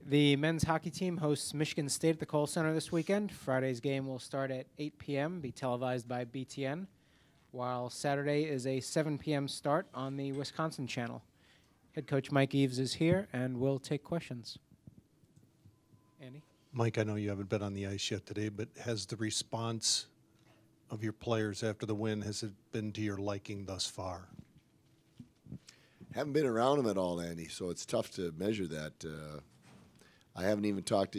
The men's hockey team hosts Michigan State at the Kohl Center this weekend. Friday's game will start at 8 p.m., be televised by BTN, while Saturday is a 7 p.m. start on the Wisconsin channel. Head coach Mike Eaves is here and will take questions. Andy? Mike, I know you haven't been on the ice yet today, but has the response of your players after the win, has it been to your liking thus far? Haven't been around them at all, Andy, so it's tough to measure that. I haven't even talked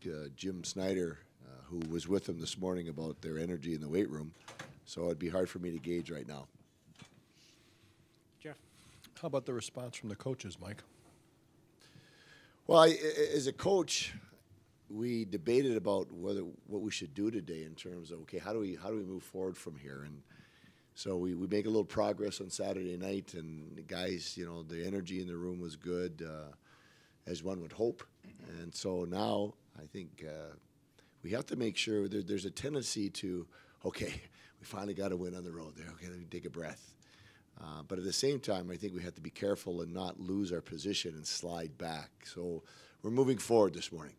to Jim Snyder, who was with them this morning, about their energy in the weight room, so it'd be hard for me to gauge right now. Jeff? How about the response from the coaches, Mike? Well, as a coach, we debated about what we should do today in terms of, okay, how do we move forward from here? And so we make a little progress on Saturday night, and the guys, the energy in the room was good, as one would hope. And so now I think we have to make sure there's a tendency to, okay, we finally got a win on the road there. Okay, let me take a breath. But at the same time, I think we have to be careful and not lose our position and slide back. So we're moving forward this morning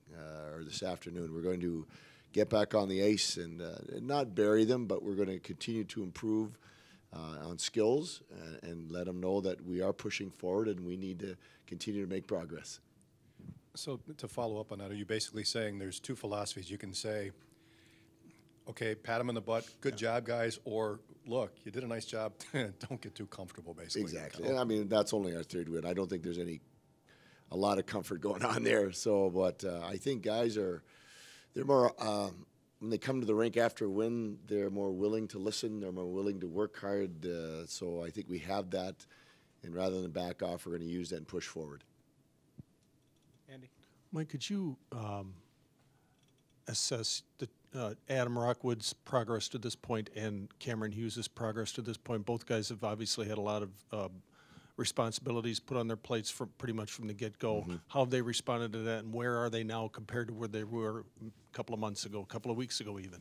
or this afternoon. We're going to get back on the ice and not bury them, but we're going to continue to improve on skills and let them know that we are pushing forward and we need to continue to make progress. So to follow up on that, are you basically saying there's two philosophies? You can say, okay, pat them on the butt, good job, guys, or look, you did a nice job, don't get too comfortable, basically. Exactly. And I mean, that's only our third win. I don't think there's a lot of comfort going on there. So, but I think guys they're more, when they come to the rink after a win, they're more willing to listen, they're more willing to work hard. So I think we have that, and rather than back off, we're going to use that and push forward. Andy? Mike, could you assess Adam Rockwoods' progress to this point and Cameron Hughes' progress to this point? Both guys have obviously had a lot of responsibilities put on their plates pretty much from the get-go. Mm-hmm. How have they responded to that, and where are they now compared to where they were a couple of months ago, a couple of weeks ago even?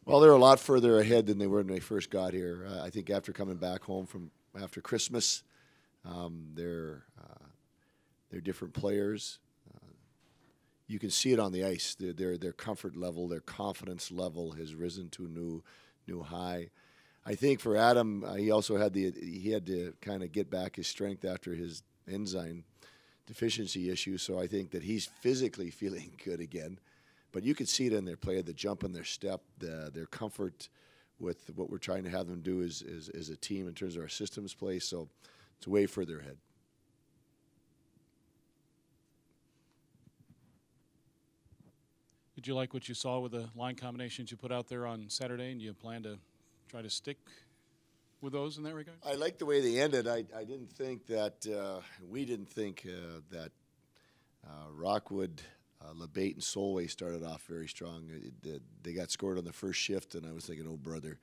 Well, they're a lot further ahead than they were when they first got here. I think after coming back home from after Christmas, they're different players. You can see it on the ice. Their comfort level, their confidence level has risen to a new high. I think for Adam, he also had to kind of get back his strength after his enzyme deficiency issue. So I think that he's physically feeling good again. But you could see it in their play, the jump in their step, their comfort with what we're trying to have them do as a team in terms of our systems play. So it's way further ahead. Did you like what you saw with the line combinations you put out there on Saturday, and do you plan to try to stick with those in that regard? I like the way they ended. I didn't think that we didn't think that Rockwood, Labate, and Solway started off very strong. They got scored on the first shift, and I was thinking, oh, brother.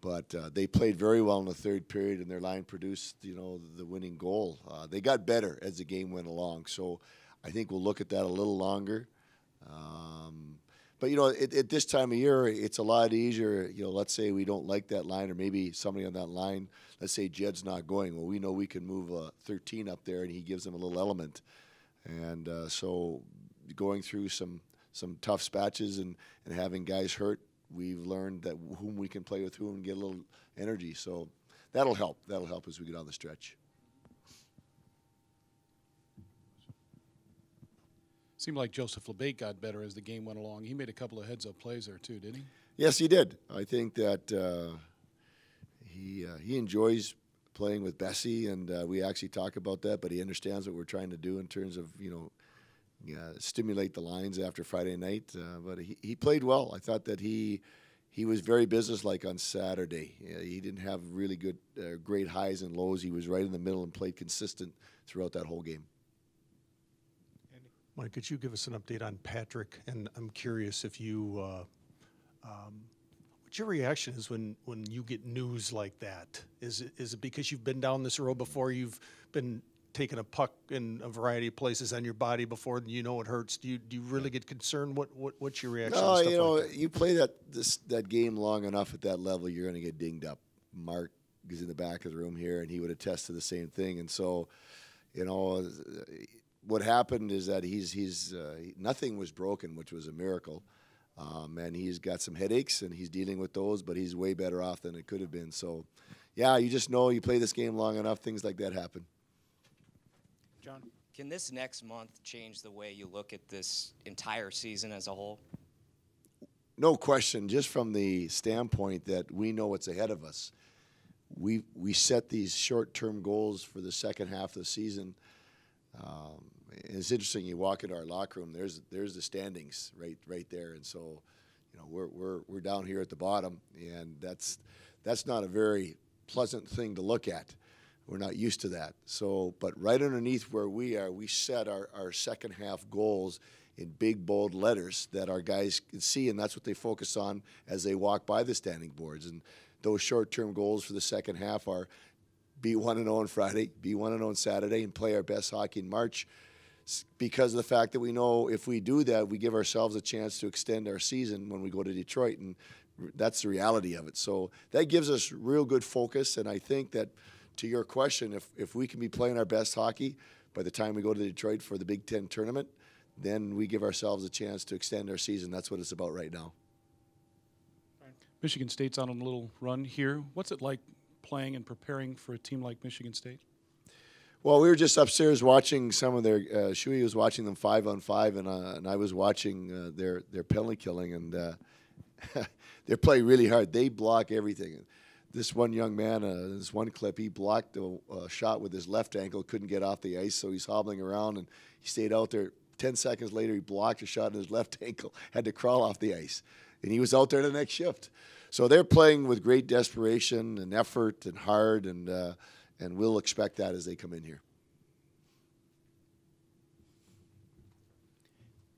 But they played very well in the third period, and their line produced, the winning goal. They got better as the game went along. So I think we'll look at that a little longer. But, at this time of year, it's a lot easier. Let's say we don't like that line, or maybe somebody on that line, let's say Jed's not going. Well, we know we can move 13 up there, and he gives them a little element. And so going through some tough spatches and having guys hurt, we've learned that whom we can play with whom and get a little energy. So that'll help. That'll help as we get on the stretch. Seemed like Joseph Labate got better as the game went along. He made a couple of heads-up plays there too, didn't he? Yes, he did. I think that he enjoys playing with Bessie, and we actually talk about that. But he understands what we're trying to do in terms of stimulate the lines after Friday night. But he played well. I thought that he was very businesslike on Saturday. He didn't have really good, great highs and lows. He was right in the middle and played consistent throughout that whole game. Mike, could you give us an update on Patrick? And I'm curious if you, what your reaction is when you get news like that. Is it because you've been down this road before? You've been taking a puck in a variety of places on your body before, and it hurts. Do you really get concerned? What's your reaction? No, to stuff like that? You play that game long enough at that level, you're going to get dinged up. Mark is in the back of the room here, and he would attest to the same thing. And so, what happened is that nothing was broken, which was a miracle. And he's got some headaches, and he's dealing with those, but he's way better off than it could have been. So, yeah, you just know you play this game long enough, things like that happen. John? Can this next month change the way you look at this entire season as a whole? No question, just from the standpoint that we know what's ahead of us. We set these short-term goals for the second half of the season. And it's interesting. You walk into our locker room. There's the standings right there, and so, you know, we're down here at the bottom, and that's not a very pleasant thing to look at. We're not used to that. So, but right underneath where we are, we set our second half goals in big bold letters that our guys can see, and that's what they focus on as they walk by the standing boards. And those short-term goals for the second half are be 1-0 on Friday, be 1-0 on Saturday, and play our best hockey in March. Because of the fact that we know if we do that, we give ourselves a chance to extend our season when we go to Detroit, and that's the reality of it. So that gives us real good focus, and I think that, to your question, if we can be playing our best hockey by the time we go to Detroit for the Big Ten tournament, then we give ourselves a chance to extend our season. That's what it's about right now. Michigan State's on a little run here. What's it like playing and preparing for a team like Michigan State? Well, we were just upstairs watching some of their. Shuey was watching them 5-on-5, and I was watching their penalty killing, and they're playing really hard. They block everything. This one young man, this one clip, he blocked a shot with his left ankle, couldn't get off the ice, so he's hobbling around, and he stayed out there. 10 seconds later, he blocked a shot in his left ankle, had to crawl off the ice, and he was out there the next shift. So they're playing with great desperation and effort and hard, and we'll expect that as they come in here.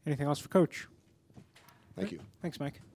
Anything else for Coach? Thank you. Thanks, Mike.